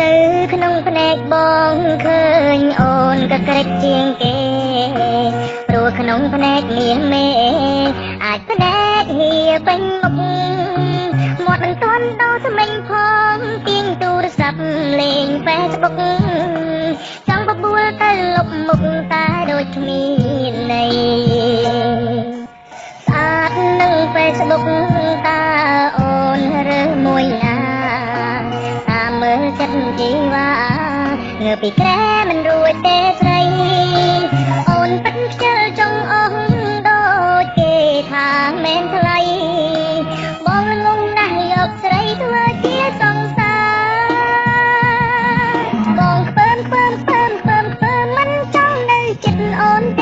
នៅក្នុងភ្នែកបងឃើញអូនក៏ក្រិចជាងគេព្រោះក្នុងភ្នែកមានមេអាចភ្នែកហៀពេញមុខមាត់មិនទាន់ដោស្មិញផងទាញទូរស័ព្ទលេង Facebook ចង់បបួលទៅលុបមុខតែដូចគ្មានន័យស្អាតនឹង Facebook តើអូនរើសមួយណាមើលចិត្តជីវ៉ាងើបពីក្រែមិនរួចទេស្រីអូនពិតខ្ជិលចង់អស់ដូចគេថាមែនថ្លៃបងងងណាស់យកស្រីធ្វើជាសង្សារបងខ្ពើមមិនចង់នៅចិត្តអូនទេ